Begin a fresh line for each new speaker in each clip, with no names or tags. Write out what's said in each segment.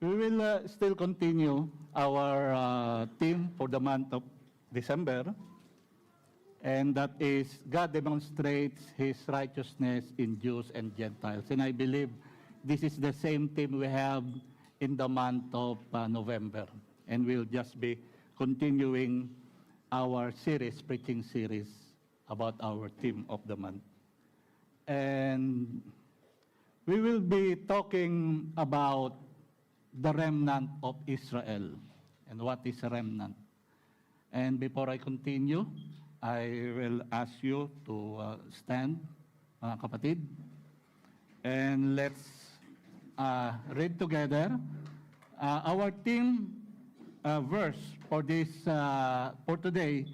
We will still continue our theme for the month of December, and that is God demonstrates His righteousness in Jews and Gentiles. And I believe this is the same theme we have in the month of November. And we'll just be continuing our series, preaching series, about our theme of the month. And we will be talking about the remnant of Israel. And what is a remnant? And before I continue, I will ask you to stand, mga kapatid. And let's read together. Our theme verse for this for today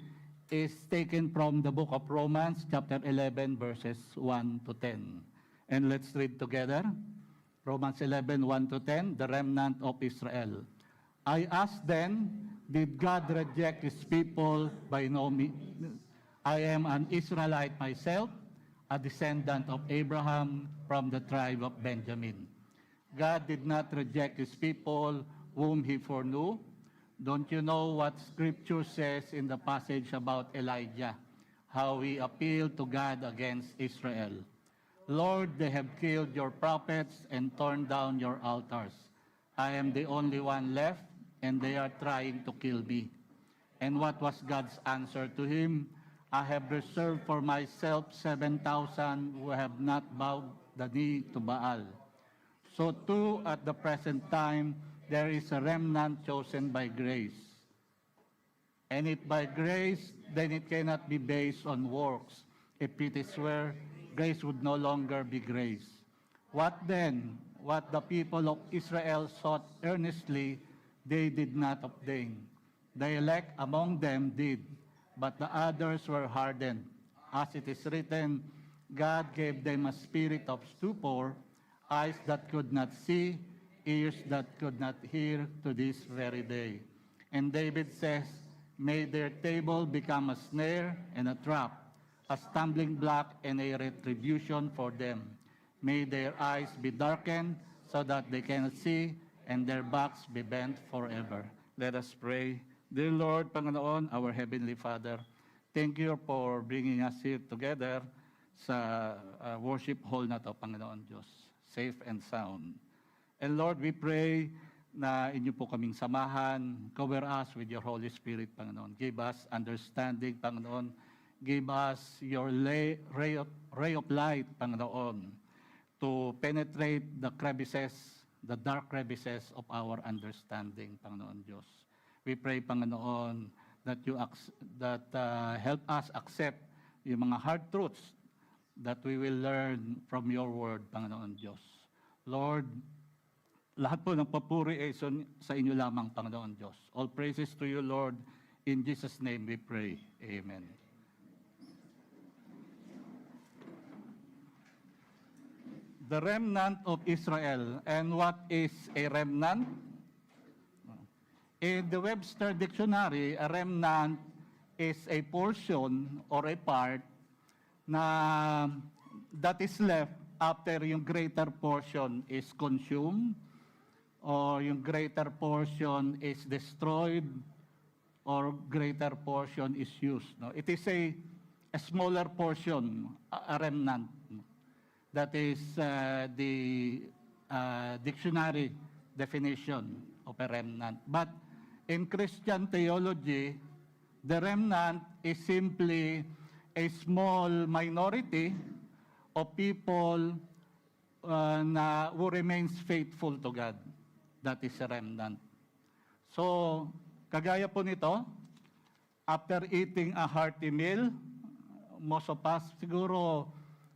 is taken from the book of Romans, chapter 11, verses 1 to 10. And let's read together. Romans 11, 1 to 10, the remnant of Israel. I ask then, did God reject His people? By no means. I am an Israelite myself, a descendant of Abraham from the tribe of Benjamin. God did not reject His people whom He foreknew. Don't you know what Scripture says in the passage about Elijah, how he appealed to God against Israel? Lord, they have killed your prophets and torn down your altars. I am the only one left, and they are trying to kill me. And what was God's answer to him? I have reserved for myself 7,000 who have not bowed the knee to Baal. So too, at the present time, there is a remnant chosen by grace. And if by grace, then it cannot be based on works. If it is where grace would no longer be grace. What then? What the people of Israel sought earnestly, they did not obtain. The elect among them did, but the others were hardened. As it is written, God gave them a spirit of stupor, eyes that could not see, ears that could not hear to this very day. And David says, may their table become a snare and a trap, a stumbling block and a retribution for them. May their eyes be darkened so that they cannot see, and their backs be bent forever. Let us pray. Dear Lord, Panginoon, our Heavenly Father, thank you for bringing us here together sa worship hall na to, Panginoon Diyos, safe and sound. And Lord, we pray na inyo po kaming samahan, cover us with your Holy Spirit, Panginoon. Give us understanding, Panginoon. Give us your ray of light, Panginoon, to penetrate the crevices, the dark crevices of our understanding, Panginoon Diyos. We pray, Panginoon, that you help us accept yung mga hard truths that we will learn from your word, Panginoon Diyos. Lord, lahat po ng papuri ay sa inyo lamang, Panginoon Diyos. All praises to you, Lord. In Jesus' name we pray. Amen. The remnant of Israel. And what is a remnant? In the Webster Dictionary, a remnant is a portion or a part na that is left after yung greater portion is consumed, or yung greater portion is destroyed, or greater portion is used. No? It is a smaller portion, a remnant. That is the dictionary definition of a remnant. But in Christian theology, the remnant is simply a small minority of people who remains faithful to God. That is a remnant. So, kagaya po nito, after eating a hearty meal, most of us siguro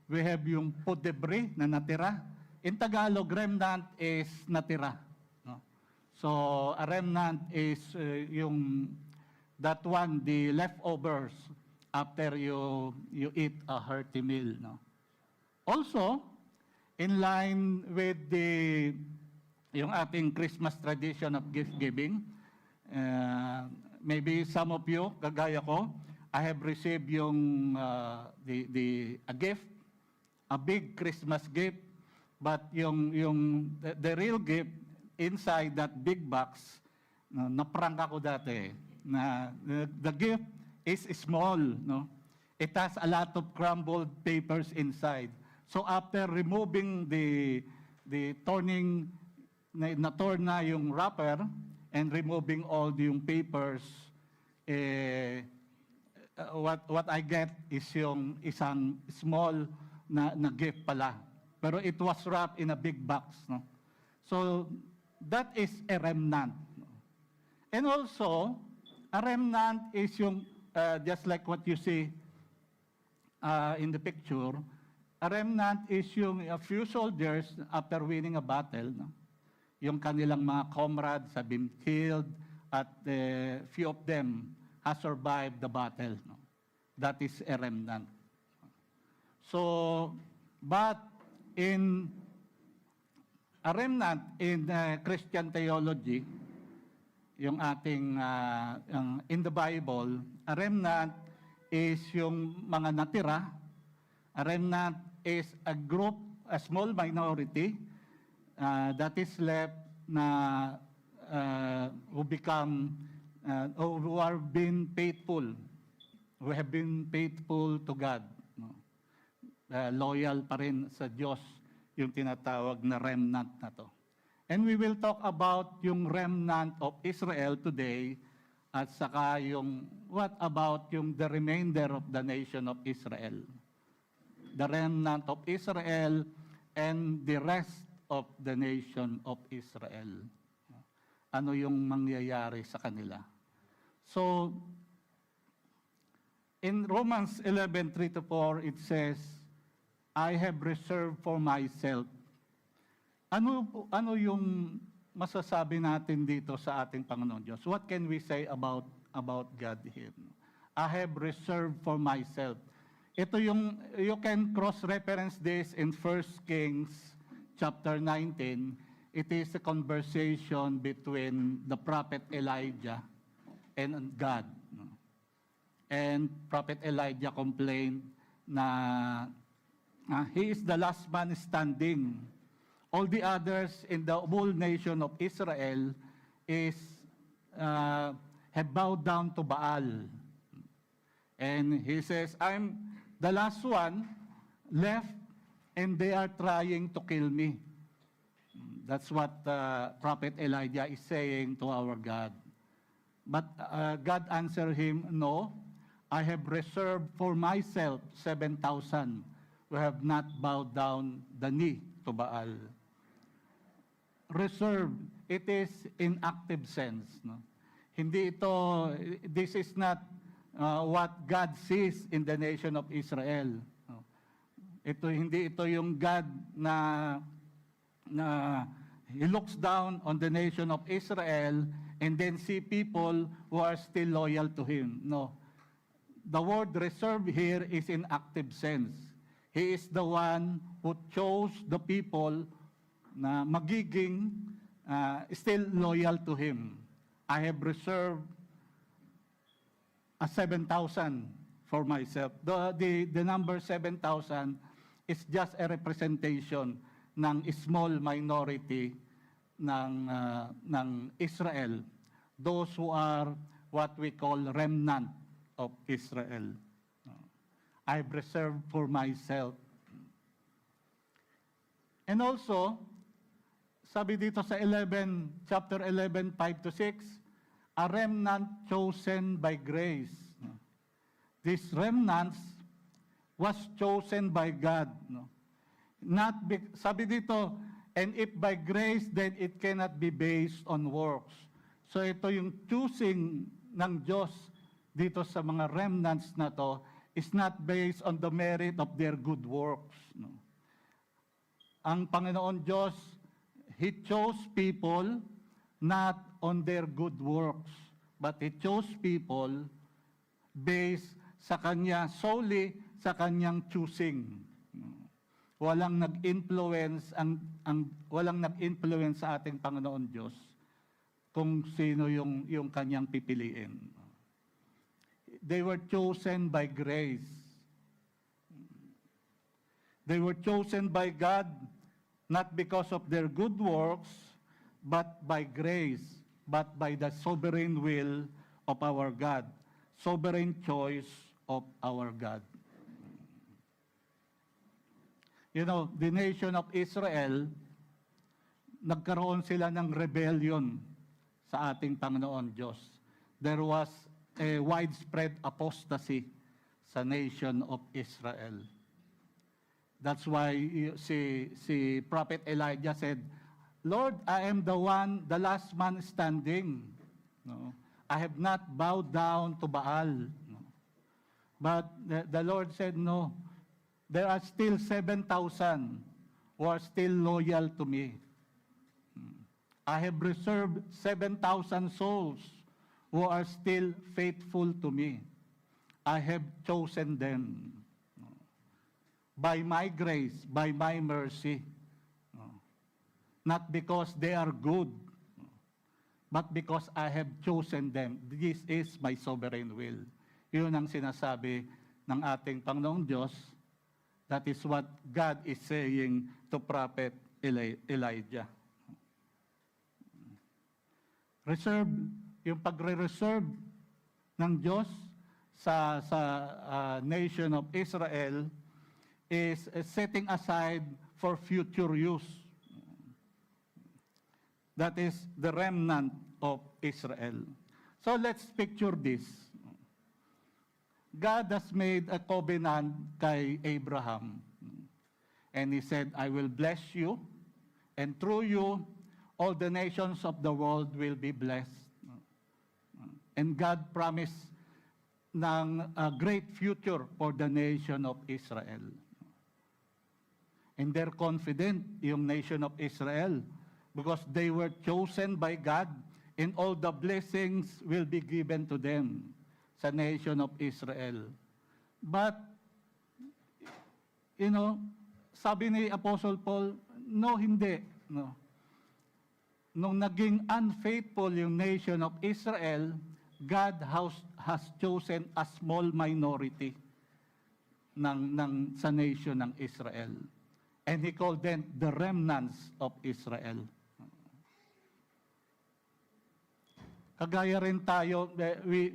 we have yung food debris na natira. In Tagalog, remnant is natira. No? So, a remnant is that one, the leftovers after you eat a hearty meal. No? Also, in line with yung ating Christmas tradition of gift giving, maybe some of you, kagaya ko, I have received a gift, a big Christmas gift, but the real gift inside that big box, na-prank ako dati, na the gift is small, no? It has a lot of crumbled papers inside. So after removing the torn na yung wrapper and removing all yung papers, what I get is yung isang small na gift pala. Pero it was wrapped in a big box, no? So that is a remnant. No? And also, a remnant is yung just like what you see in the picture. A remnant is yung a few soldiers after winning a battle, no? Yung kanilang mga comrades have been killed at few of them has survived the battle, no? That is a remnant. So, but in a remnant in Christian theology, yung ating in the Bible, a remnant is yung mga natira. A remnant is a group, a small minority that is left na who become who are being faithful, who have been faithful to God, no? Loyal pa rin sa Diyos, yung tinatawag na remnant na to. And we will talk about yung remnant of Israel today, at saka yung what about yung the remainder of the nation of Israel. The remnant of Israel and the rest of the nation of Israel. Ano yung mangyayari sa kanila? So, in Romans 11:3-4, it says, I have reserved for myself. Ano yung masasabi natin dito sa ating Panginoon Diyos? What can we say about God here? I have reserved for myself. Ito yung, you can cross-reference this in 1 Kings chapter 19. It is a conversation between the prophet Elijah and God. And prophet Elijah complained na he is the last man standing. All the others in the whole nation of Israel have bowed down to Baal. And he says, I'm the last one left, and they are trying to kill me. That's what Prophet Elijah is saying to our God. But God answered him, no, I have reserved for myself 7,000 who have not bowed down the knee to Baal. Reserved, it is in active sense. No? Hindi ito, this is not what God sees in the nation of Israel. No? Hindi ito yung God na He looks down on the nation of Israel and then see people who are still loyal to Him. No. The word reserved here is in active sense. He is the one who chose the people na magiging still loyal to Him. I have reserved a 7,000 for myself. The number 7,000 is just a representation ng small minority ng Israel. Those who are what we call remnant of Israel. I've reserved for myself. And also, sabi dito sa chapter 11, 5-6, a remnant chosen by grace. These remnants was chosen by God. Sabi dito, and if by grace, then it cannot be based on works. So ito yung choosing ng Diyos dito sa mga remnants na to is not based on the merit of their good works. No? Ang Panginoon Diyos, He chose people not on their good works, but He chose people based sa Kanya, solely sa Kanyang choosing. Walang nag-influence walang nag-influence sa ating Panginoon Diyos kung sino yung Kanyang pipiliin. They were chosen by grace. They were chosen by God not because of their good works, but by grace, but by the sovereign will of our God, sovereign choice of our God. You know, the nation of Israel, nagkaroon sila ng rebellion sa ating Panginoon Diyos. There was a widespread apostasy sa nation of Israel. That's why si Prophet Elijah said, Lord, I am the last man standing. No? I have not bowed down to Baal. No? But the Lord said, no, there are still 7,000 who are still loyal to me. I have reserved 7,000 souls who are still faithful to me. I have chosen them by my grace, by my mercy. Not because they are good, but because I have chosen them. This is my sovereign will. Yun ang sinasabi ng ating Panginoong Diyos. That is what God is saying to Prophet Elijah. Reserve, yung pagre-reserve ng Diyos sa nation of Israel is setting aside for future use. That is the remnant of Israel. So let's picture this. God has made a covenant kay Abraham. And he said, I will bless you, and through you, all the nations of the world will be blessed. And God promised ng a great future for the nation of Israel. And they're confident, yung nation of Israel, because they were chosen by God, and all the blessings will be given to them sa nation of Israel. But, you know, sabi ni Apostle Paul, no, hindi. No. Nung naging unfaithful yung nation of Israel, God has chosen a small minority sa nation ng Israel. And He called them the remnants of Israel. Kagaya rin tayo, we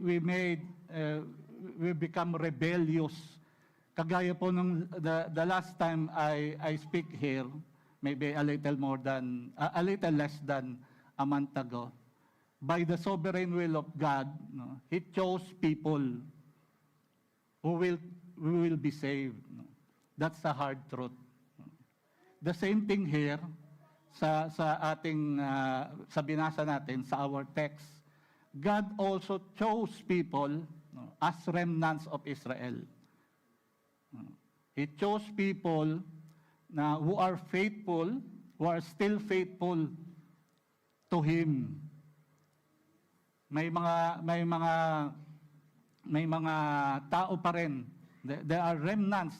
become rebellious. Kagaya po nung the last time I speak here, maybe a little less than a month ago, by the sovereign will of God, no, He chose people who will be saved. No. That's the hard truth. The same thing here sa ating sa binasa natin sa our text. God also chose people, no, as remnants of Israel. He chose people who are faithful, who are still faithful to Him. May mga tao pa rin. There are remnants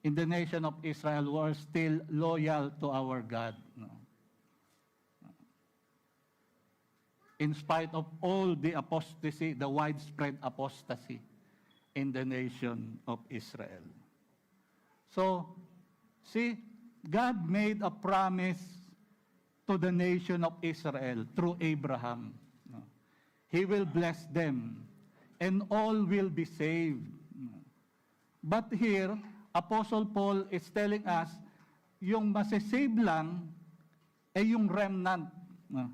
in the nation of Israel who are still loyal to our God. No? In spite of all the apostasy, the widespread apostasy in the nation of Israel. So, see, God made a promise to the nation of Israel through Abraham. No? He will bless them, and all will be saved. No? But here, Apostle Paul is telling us, yung masisave lang ay yung remnant. No?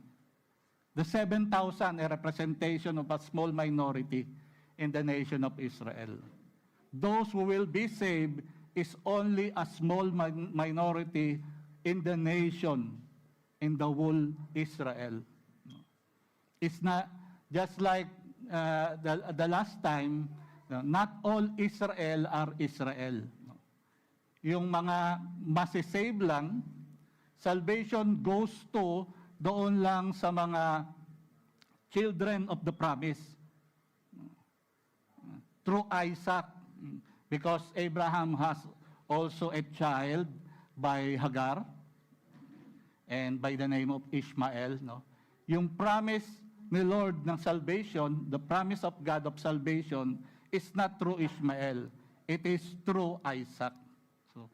The 7,000, a representation of a small minority in the nation of Israel. Those who will be saved is only a small minority in the nation, in the whole Israel. It's not just like the last time, not all Israel are Israel. Yung mga masisave lang, salvation goes to doon lang sa mga children of the promise. Through Isaac, because Abraham has also a child by Hagar and by the name of Ishmael. No? Yung promise ni Lord ng salvation, the promise of God of salvation is not through Ishmael. It is through Isaac. So,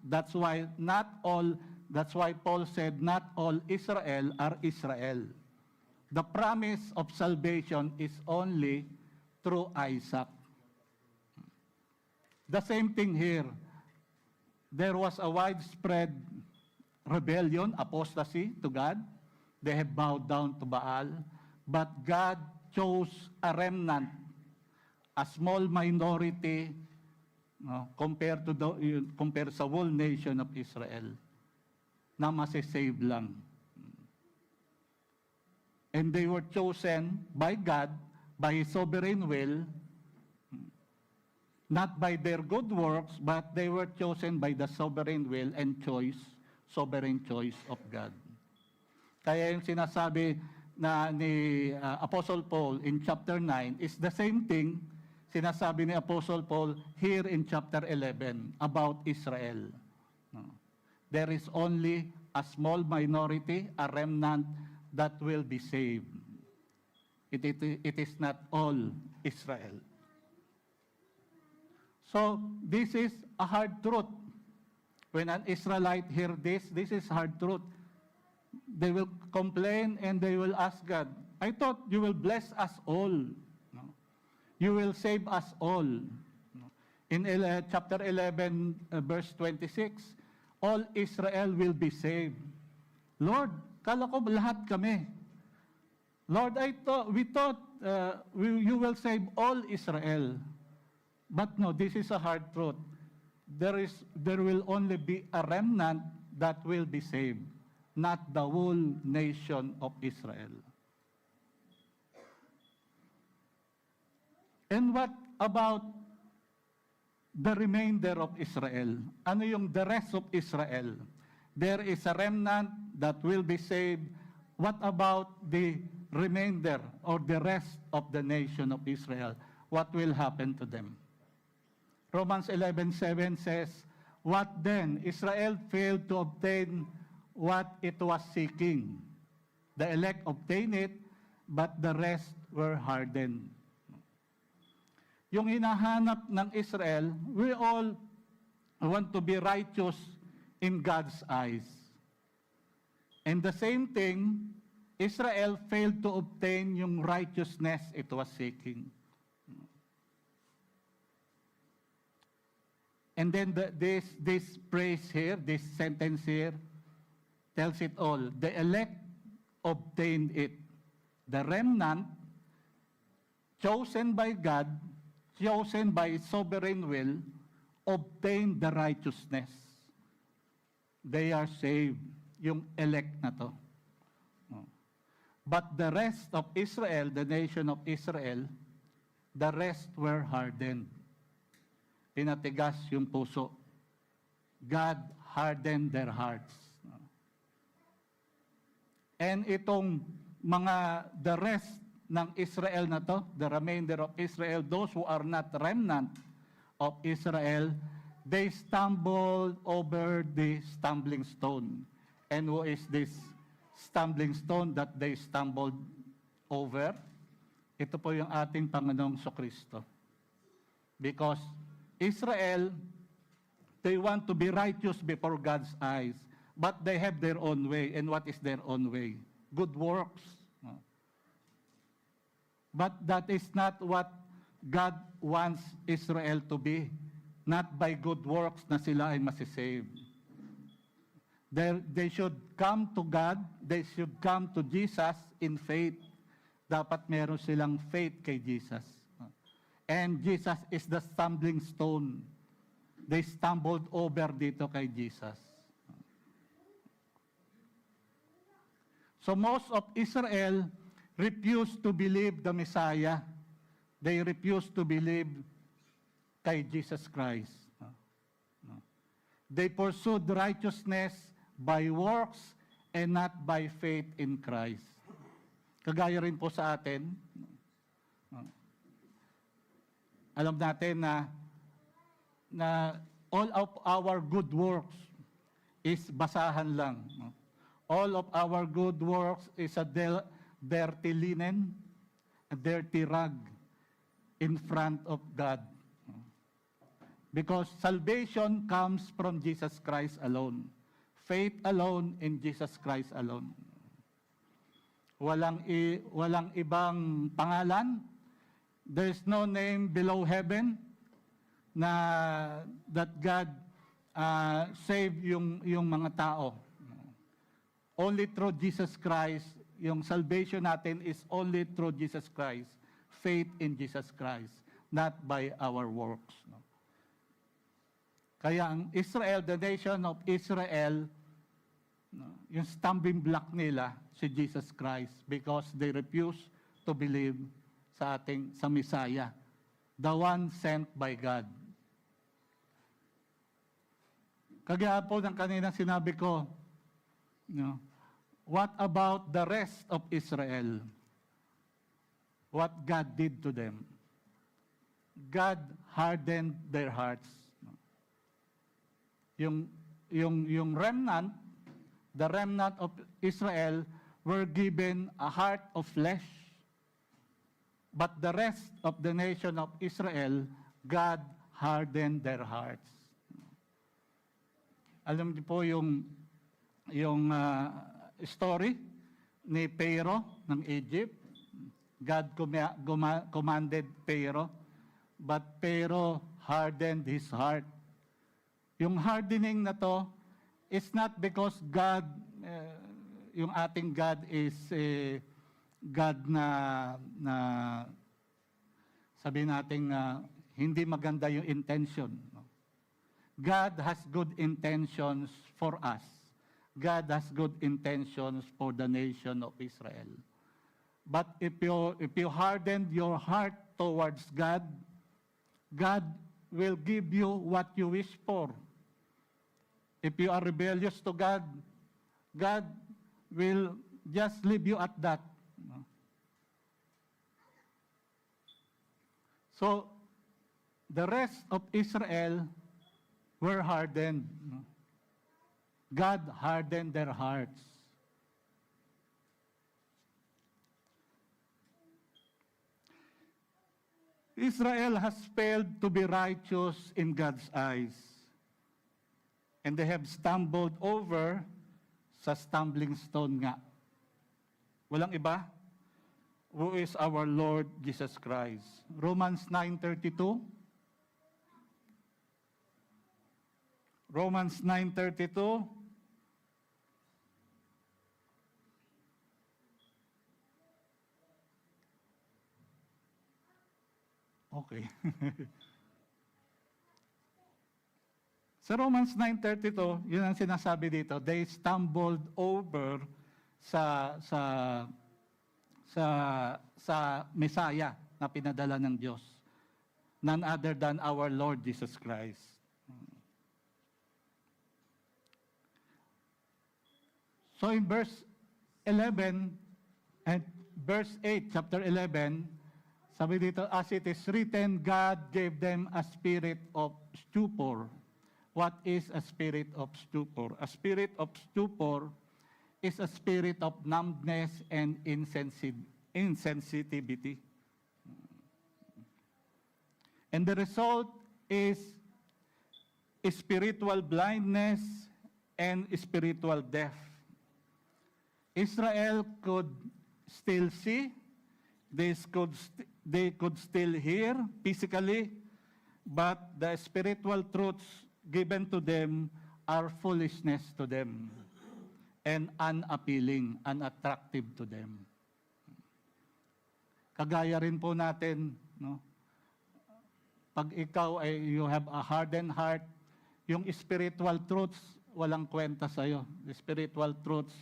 that's why not all That's why Paul said, not all Israel are Israel. The promise of salvation is only through Isaac. The same thing here. There was a widespread rebellion, apostasy to God. They have bowed down to Baal. But God chose a remnant, a small minority, compared sa whole nation of Israel, na masisave lang. And they were chosen by God, by His sovereign will, not by their good works, but they were chosen by the sovereign will and sovereign choice of God. Kaya yung sinasabi na ni Apostle Paul in chapter 9 is the same thing sinasabi ni Apostle Paul here in chapter 11 about Israel. There is only a small minority, a remnant that will be saved. It is not all Israel. So this is a hard truth. When an Israelite hear this is hard truth. They will complain and they will ask God, I thought you will bless us all. No? You will save us all. No? In chapter 11, verse 26, all Israel will be saved. Lord, kala ko lahat kami. Lord, we thought you will save all Israel. But no, this is a hard truth. There will only be a remnant that will be saved, not the whole nation of Israel. And what about the remainder of Israel? Ano yung the rest of Israel? There is a remnant that will be saved. What about the remainder or the rest of the nation of Israel? What will happen to them? Romans 11:7 says, what then? Israel failed to obtain what it was seeking. The elect obtained it, but the rest were hardened. Yung hinahanap ng Israel, we all want to be righteous in God's eyes. And the same thing, Israel failed to obtain yung righteousness it was seeking. And then this phrase here, this sentence here, tells it all. The elect obtained it. The remnant, chosen by God, chosen by His sovereign will, obtained the righteousness. They are saved. Yung elect na to. But the rest of Israel, the nation of Israel, the rest were hardened. Pinatigas yung puso. God hardened their hearts. And itong the rest ng Israel na to, the remainder of Israel, those who are not remnant of Israel, they stumbled over the stumbling stone. And who is this stumbling stone that they stumbled over? Ito po yung ating Panginoong Kristo. Because Israel, they want to be righteous before God's eyes, but they have their own way. And what is their own way? Good works. But that is not what God wants Israel to be. Not by good works na sila ay masisave. They should come to God, they should come to Jesus in faith. Dapat meron silang faith kay Jesus. And Jesus is the stumbling stone. They stumbled over dito kay Jesus. So most of Israel refused to believe the Messiah. They refused to believe kay Jesus Christ. They pursued righteousness by works and not by faith in Christ. Kagaya rin po sa atin, alam natin na all of our good works is basahan lang. All of our good works is a dirty linen, a dirty rag in front of God. Because salvation comes from Jesus Christ alone. Faith alone in Jesus Christ alone. Walang ibang pangalan. There's no name below heaven na that God save yung mga tao. Only through Jesus Christ, yung salvation natin is only through Jesus Christ. Faith in Jesus Christ, not by our works. No? Kaya ang Israel, the nation of Israel, no, yung stumbling block nila si Jesus Christ because they refuse to believe sa Messiah, the one sent by God. Kaya po ng kanina sinabi ko, no, what about the rest of Israel? What God did to them? God hardened their hearts. Yung remnant, the remnant of Israel were given a heart of flesh. But the rest of the nation of Israel, God hardened their hearts. Alam niyo po yung story ni Pharaoh ng Egypt. God commanded Pharaoh, but Pharaoh hardened his heart. Yung hardening na to is not because God, yung ating God is God na sabihin natin hindi maganda yung intention. God has good intentions for us. God has good intentions for the nation of Israel. But if you harden your heart towards God, God will give you what you wish for. If you are rebellious to God, God will just leave you at that. So, the rest of Israel were hardened. God hardened their hearts. Israel has failed to be righteous in God's eyes. And they have stumbled over sa stumbling stone nga. Walang iba? Who is our Lord Jesus Christ. Romans 9:32. Romans 9:32. Okay. Sa Romans 9:32, yun ang sinasabi dito, they stumbled over sa Messiah na pinadala ng Diyos. None other than our Lord Jesus Christ. So in verse 11 and verse 8, chapter 11, sabi dito, as it is written, God gave them a spirit of stupor. What is a spirit of stupor? A spirit of stupor is a spirit of numbness and insensitivity. And the result is spiritual blindness and spiritual death. Israel could still see, they could still hear physically, but the spiritual truths given to them are foolishness to them and unappealing, unattractive to them. Kagaya rin po natin, no? Pag ikaw ay you have a hardened heart, yung spiritual truths walang kwenta sa iyo. The spiritual truths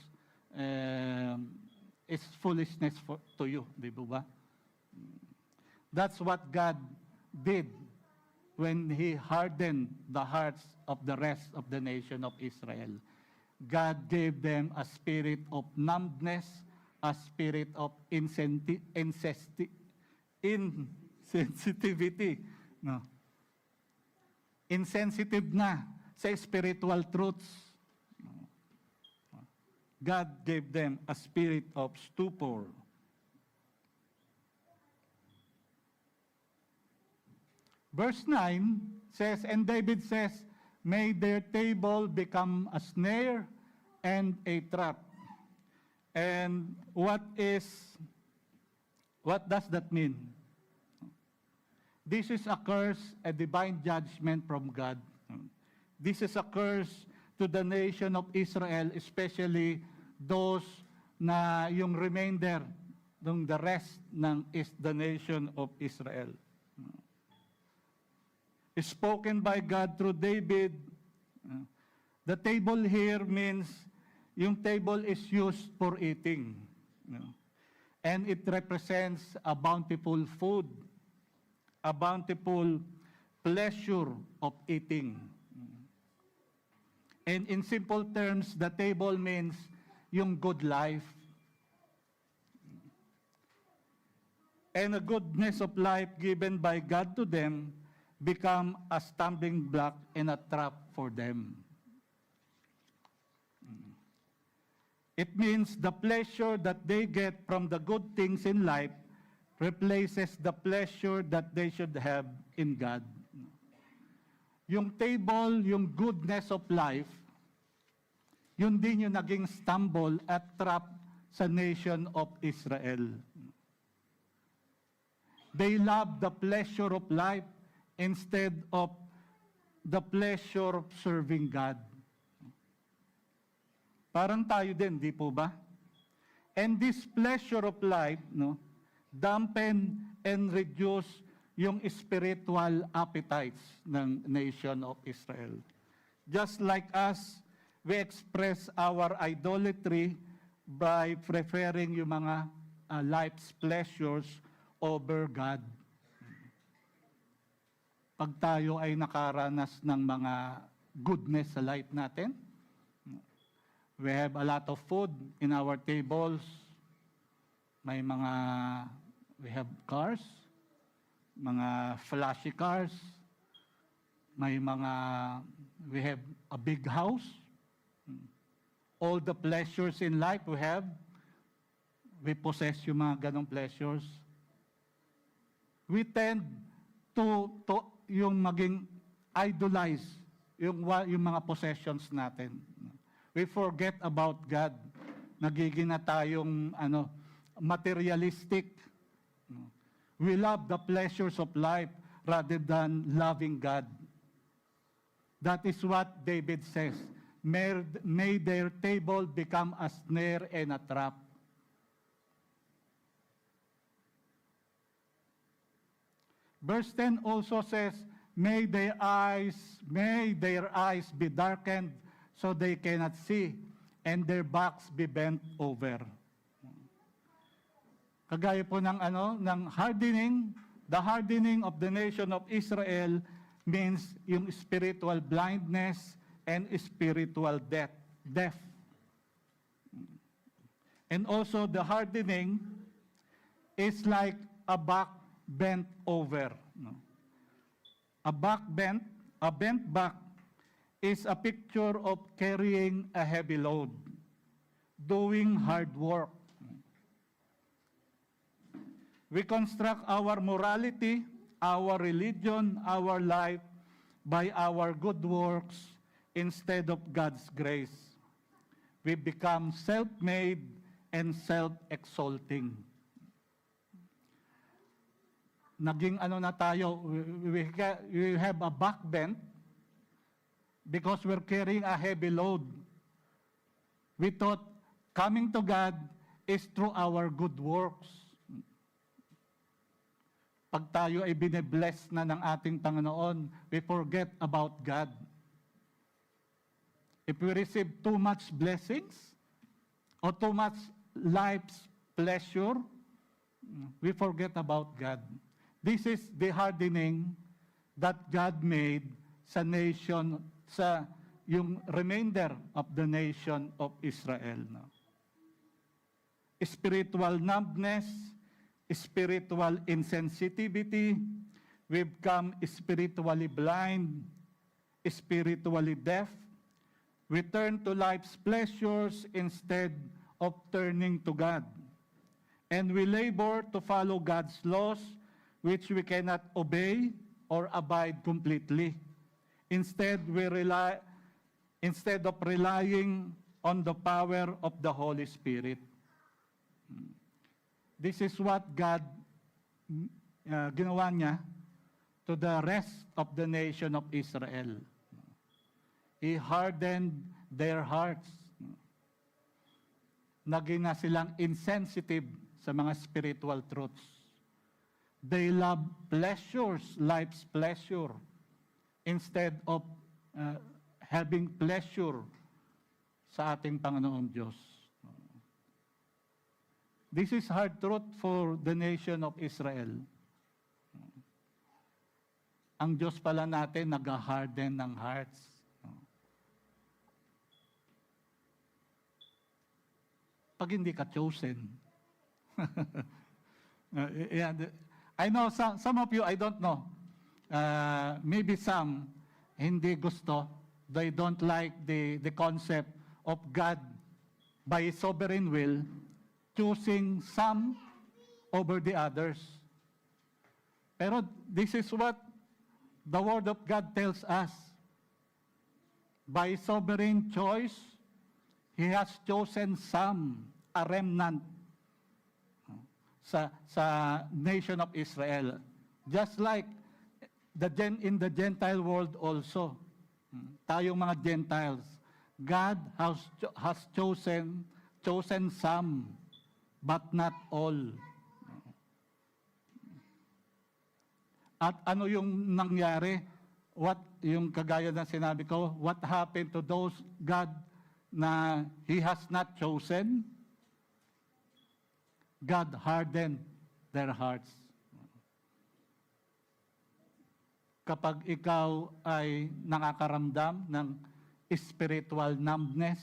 is foolishness to you, di ba? That's what God did when He hardened the hearts of the rest of the nation of Israel. God gave them a spirit of numbness, a spirit of insensitivity. No. Insensitive na sa spiritual truths. God gave them a spirit of stupor. Verse 9 says, and David says, may their table become a snare and a trap. And what does that mean? This is a curse, a divine judgment from God. This is a curse to the nation of Israel, especially those na yung remainder, the rest ng the nation of Israel. Spoken by God through David. The table here means yung table is used for eating. And it represents a bountiful food, a bountiful pleasure of eating. And in simple terms, the table means yung good life. And the goodness of life given by God to them become a stumbling block and a trap for them. It means the pleasure that they get from the good things in life replaces the pleasure that they should have in God. Yung table, yung goodness of life, yun din yung naging stumble at trap sa nation of Israel. They love the pleasure of life instead of the pleasure of serving God. Parang tayo din, di po ba? And this pleasure of life, dampen and reduce yung spiritual appetites ng nation of Israel. Just like us, we express our idolatry by preferring yung mga life's pleasures over God. Pag tayo ay nakaranas ng mga goodness sa life natin, we have a lot of food in our tables. We have cars, mga flashy cars, we have a big house. All the pleasures in life we possess yung mga ganong pleasures. We tend to yung maging idolize yung mga possessions natin. We forget about God. Nagiging na tayong materialistic. We love the pleasures of life rather than loving God. That is what David says. May their table become a snare and a trap. Verse 10 also says, may their eyes be darkened so they cannot see, and their backs be bent over. Kagaya po ng hardening, the hardening of the nation of Israel means yung spiritual blindness and spiritual death. And also the hardening is like a back bent over. A bent back is a picture of carrying a heavy load, doing hard work. We construct our morality, our religion, our life by our good works instead of God's grace. We become self-made and self-exalting. Naging na tayo, we have a back bend because we're carrying a heavy load. We thought coming to God is through our good works. Pag tayo ay bine-bless na ng ating Panginoon, we forget about God. If we receive too much blessings or too much life's pleasure, we forget about God. This is the hardening that God made sa nation, sa yung remainder of the nation of Israel. Spiritual numbness, spiritual insensitivity, we become spiritually blind, spiritually deaf. We turn to life's pleasures instead of turning to God. And we labor to follow God's laws, which we cannot obey or abide completely. Instead, instead of relying on the power of the Holy Spirit. This is what God ginawa niya to the rest of the nation of Israel. He hardened their hearts. Naging na silang insensitive sa mga spiritual truths. They love pleasures, life's pleasure, instead of having pleasure sa ating Panginoong Diyos. This is hard truth for the nation of Israel. Ang Diyos pala natin nag-harden ng hearts. Pag hindi ka chosen. I know some of you, I don't know. Maybe some hindi gusto. They don't like the concept of God by His sovereign will choosing some over the others. Pero this is what the Word of God tells us. By sovereign choice, He has chosen some, a remnant, sa nation of Israel. Just like in the Gentile world also. Tayong mga Gentiles, God has chosen some, but not all. At ano yung nangyari? Yung kagaya ng sinabi ko, what happened to those God na He has not chosen? God hardened their hearts. Kapag ikaw ay nakakaramdam ng spiritual numbness,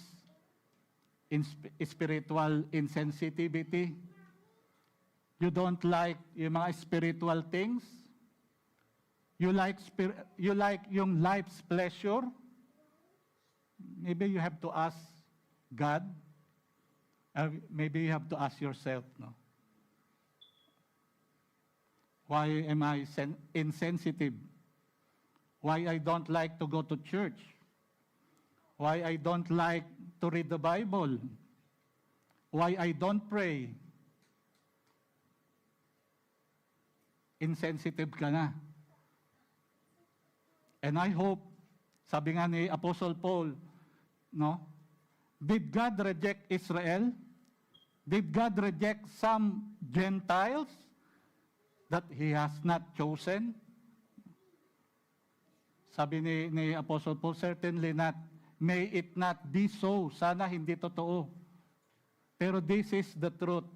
spiritual insensitivity, you don't like yung mga spiritual things, you like yung life's pleasure, maybe you have to ask God, maybe you have to ask yourself, no? Why am I insensitive? Why I don't like to go to church? Why I don't like to read the Bible? Why I don't pray? Insensitive ka na. And I hope, sabi nga ni Apostle Paul, no? Did God reject Israel? Did God reject some Gentiles that He has not chosen? Sabi ni Apostle Paul, certainly not. May it not be so. Sana hindi totoo. Pero this is the truth.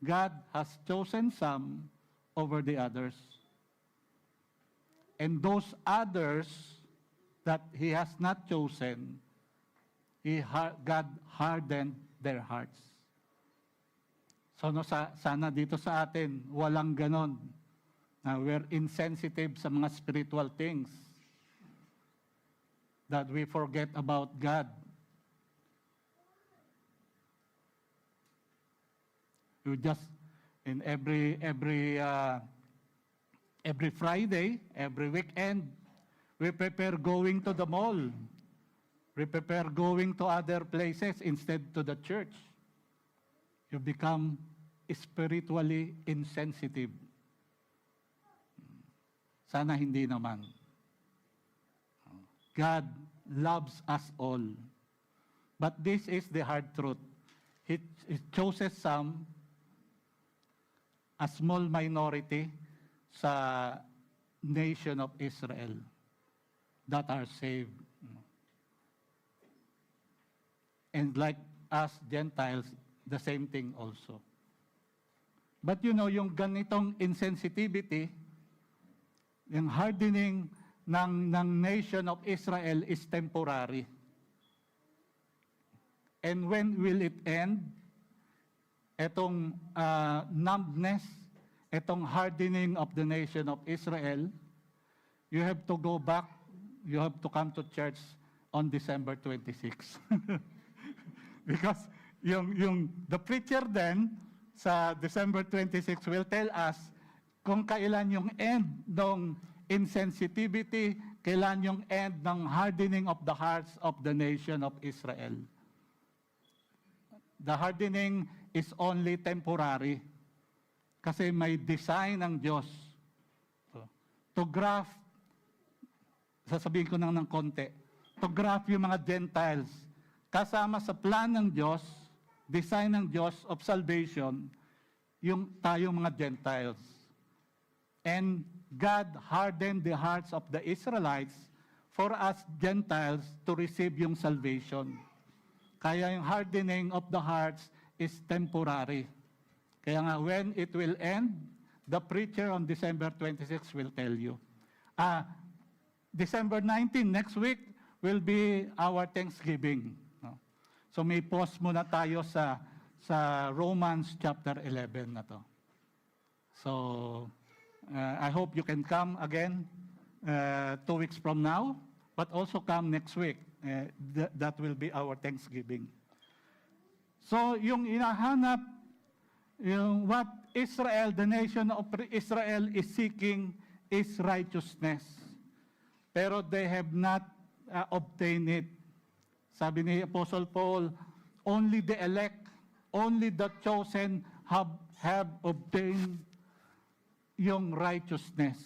God has chosen some over the others. And those others that He has not chosen, God hardened their hearts. So sana dito sa atin, walang ganon. We're insensitive sa mga spiritual things. That we forget about God. You just, in every Friday, every weekend, we prepare going to the mall. We prepare going to other places instead to the church. You become spiritually insensitive. Sana hindi naman. God loves us all. But this is the hard truth. He chooses some, a small minority sa nation of Israel that are saved. And like us Gentiles, the same thing also. But you know, yung ganitong insensitivity, yung hardening ng nation of Israel is temporary. And when will it end? Etong numbness, etong hardening of the nation of Israel, you have to go back, you have to come to church on December 26. Because the preacher then, sa December 26, will tell us kung kailan yung end ng insensitivity, Kailan yung end ng hardening of the hearts of the nation of Israel? The hardening is only temporary. Kasi may design ng Diyos to graft, sasabihin ko ng konti, to graft yung mga Gentiles kasama sa plan ng Diyos, design ng Diyos of salvation, yung tayong mga Gentiles. And God hardened the hearts of the Israelites for us Gentiles to receive yung salvation. Kaya yung hardening of the hearts is temporary. Kaya nga, when it will end, the preacher on December 26 will tell you. December 19, next week, will be our Thanksgiving. No? So may pause muna tayo sa Romans chapter 11 na to. So, I hope you can come again 2 weeks from now, but also come next week. That will be our Thanksgiving. So, yung inahanap, yung what Israel, the nation of Israel is seeking is righteousness. Pero they have not obtained it. Sabi ni Apostle Paul, only the elect, only the chosen have obtained yung righteousness.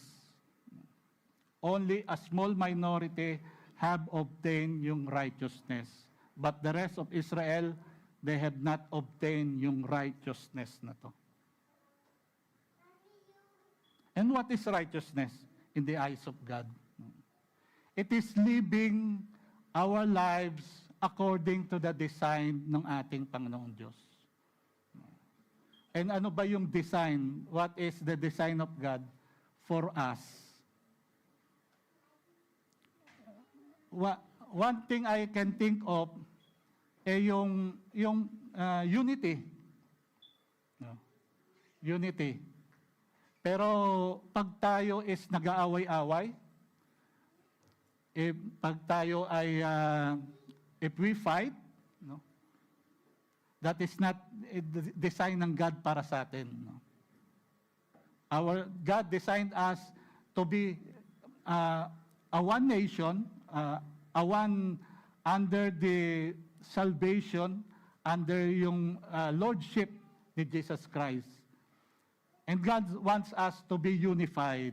Only a small minority have obtained yung righteousness. But the rest of Israel, they have not obtained yung righteousness na to. And what is righteousness in the eyes of God? It is living our lives according to the design ng ating Panginoong Diyos. And ano ba yung design? What is the design of God for us? One thing I can think of yung unity. No? Unity. Pero pag tayo is nag-aaway-away, pag tayo ay if we fight, no? That is not the design ng God para sa atin. No? Our God designed us to be a one nation, a one under the salvation, under yung lordship ni Jesus Christ. And God wants us to be unified.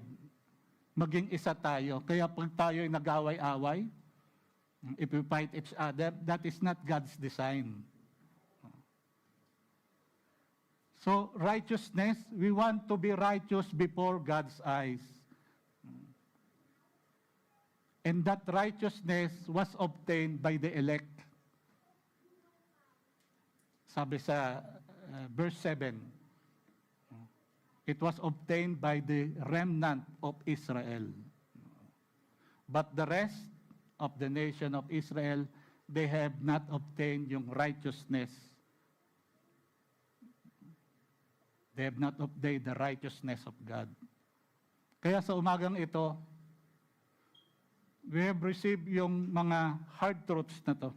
Maging isa tayo. Kaya pag tayo ay nag-away-away, if we fight each other, that is not God's design. So, righteousness, we want to be righteous before God's eyes. And that righteousness was obtained by the elect. Sabi sa verse 7, it was obtained by the remnant of Israel. But the rest of the nation of Israel, they have not obtained yung righteousness. They have not obtained the righteousness of God. Kaya sa umagang ito, we have received yung mga hard truths na to.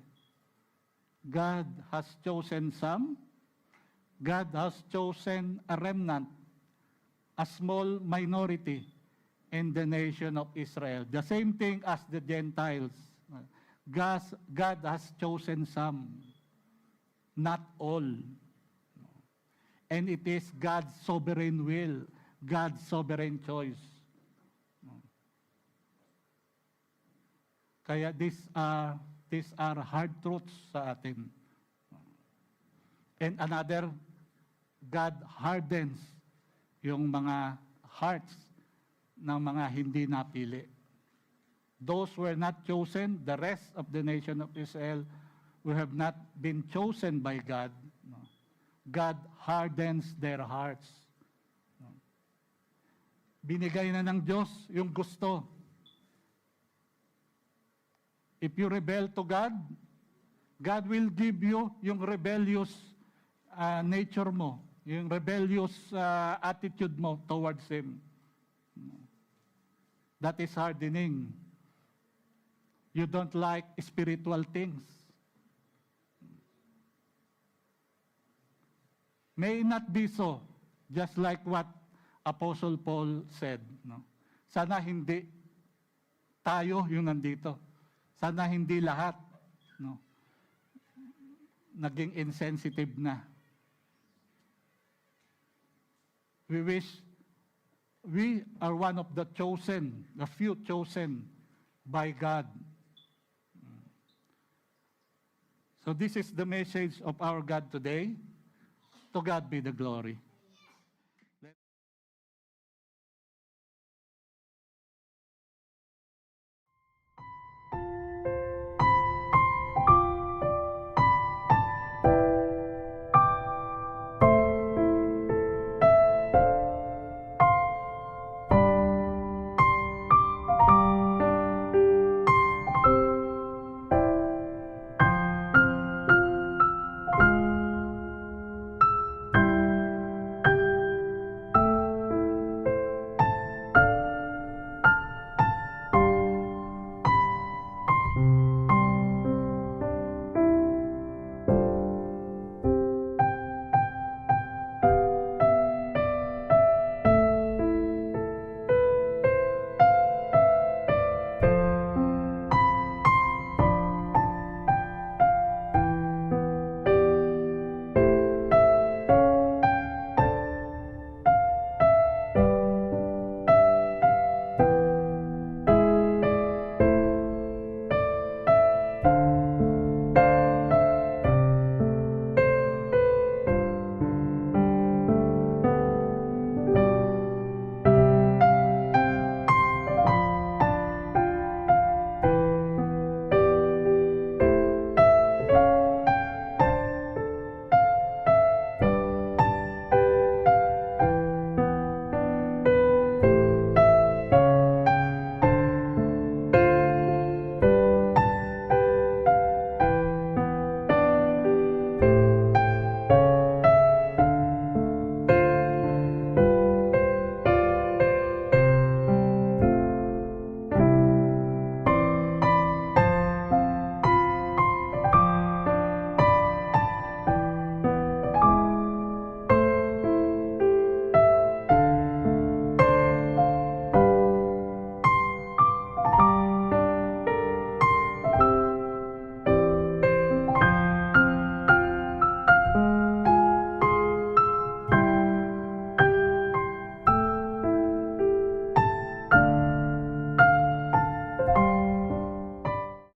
God has chosen some. God has chosen a remnant, a small minority in the nation of Israel. The same thing as the Gentiles. God has chosen some, not all. And it is God's sovereign will, God's sovereign choice. Kaya these are hard truths sa atin. And another, God hardens yung mga hearts ng mga hindi napili. Those who were not chosen, the rest of the nation of Israel, who have not been chosen by God, God hardens their hearts. Binigay na ng Diyos yung gusto. If you rebel to God, God will give you yung rebellious nature mo, yung rebellious attitude mo towards Him. That is hardening. You don't like spiritual things. May not be so, just like what Apostle Paul said. No? Sana hindi. tayo yung nandito. Sana hindi lahat, no, naging insensitive na. We wish we are one of the chosen, the few chosen by God. So this is the message of our God today. To God be the glory.